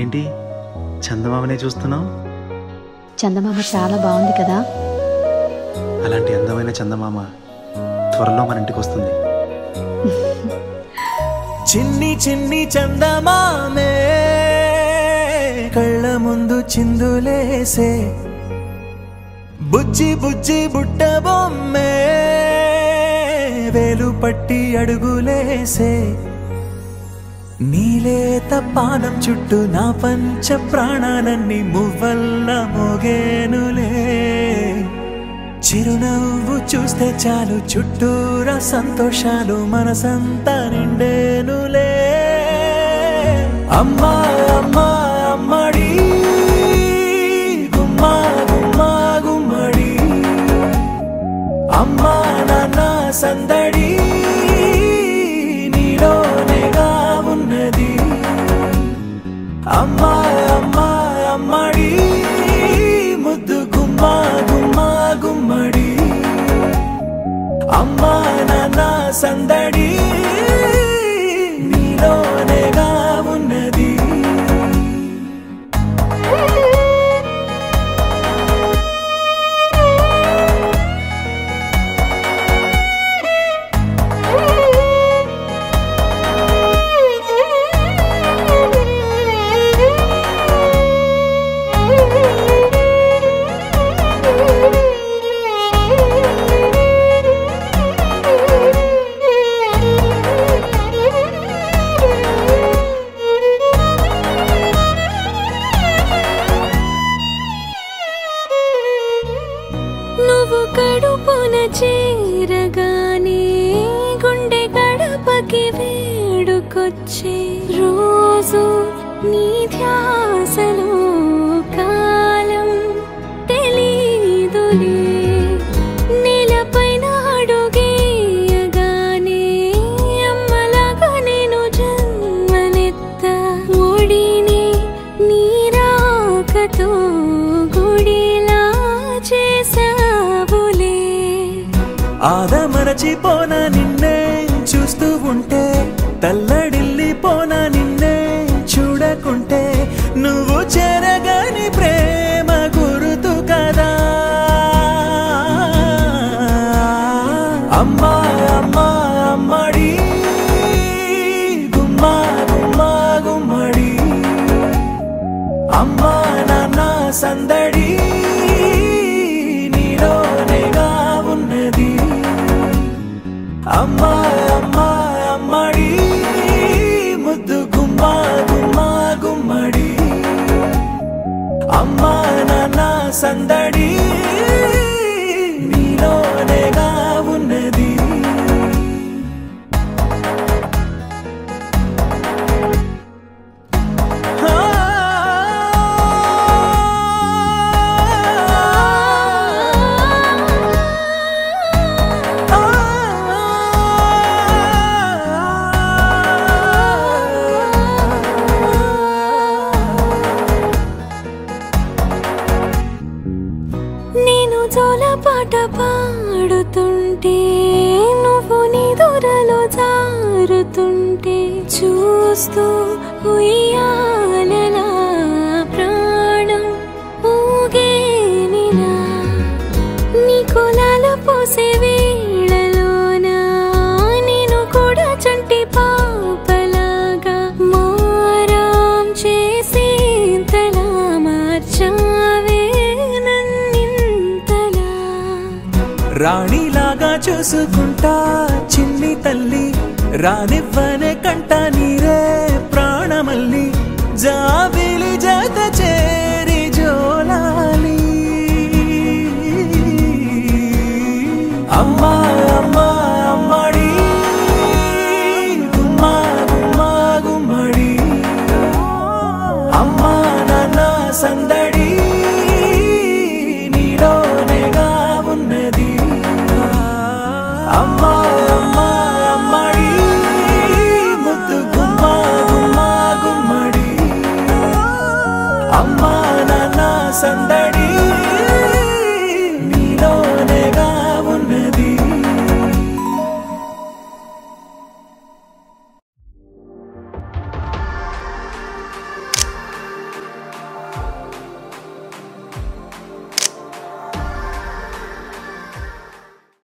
ఏంటి చందమామనే చూస్తున్నావు? చందమామ చాలా బాగుంది కదా. అలాంటి అందమైన చందమామ త్వరలో మన ఇంటికి వస్తుంది. చిన్ని చిన్ని చందమామే కళ్ళ ముందు చిందులేసే, బుజ్జి బుజ్జి బుట్ట బొమ్మే వేలు పట్టి అడుగులేసే, నీలేత పానం చుట్టూ నా పంచ ప్రాణాలన్నీ మువ్వల్ల మోగేనులే, చిరునవ్వు చూస్తే చాలు చుట్టూరా సంతోషాలు మనసంతా నిండేనులే. అమ్మా అమ్మా అమ్మడి గుమ్మా గుమ్మా గుమ్మడి, అమ్మా నాన్న సందడి నీలోనేగా ఉన్నది. అమ్మా అమ్మా అమ్మడి ముద్దు గుమ్మా గుమ్మా గుమ్మడి, అమ్మా నాన్న సందడి నీలోనేగా ఉన్నది. నువ్వు కడుపున చేరగానే గుండె గడపకి వేడుకొచ్చే, రోజు నీ ధ్యాసలో కాలం తెలీదులే, నేలపైన అడుగేయగానే అమ్మలాగా నేను జన్మనెత్త, ఒడిని నీ రాకతో గుడిలా చేసావులే. ఆదమరచిపోనా నిన్నే చూస్తూ ఉంటే, తల్లడిల్లిపోనా నిన్నే చూడకుంటే, నువ్వు చెరగని ప్రేమ గురుతు కదా. అమ్మా అమ్మా అమ్మడి గుమ్మా గుమ్మా గుమ్మడి, అమ్మా నాన్న సందడి నీలోనేగా ఉన్నది. అమ్మా అమ్మా అమ్మడి ముద్దు గుమ్మా గుమ్మా గుమ్మడి, అమ్మా నాన్న సందడి నీలోనేగా ఉన్నది. నేను జోలపాట పాడుతుంటే, నువ్వు నీ దూరలో జారుతుంటే, చూస్తూ ఉయ్యాలలా ప్రాణం ఊగేనిలా, నీ కులాల పోసే వేళలోన నేను కూడా చంటి పాపలాగా మారాం చేసేంతలా మార్చావే నన్నింతలా. రాణిలాగా చూసుకుంటా చిన్ని తల్లి, రానివ్వనే కంట నీరే ప్రాణమల్లి, జాబిలి జత చేరి జోలాలి. అమ్మా అమ్మా అమ్మడి గుమ్మా గుమ్మా గుమ్మడి, అమ్మా నాన్న సందడి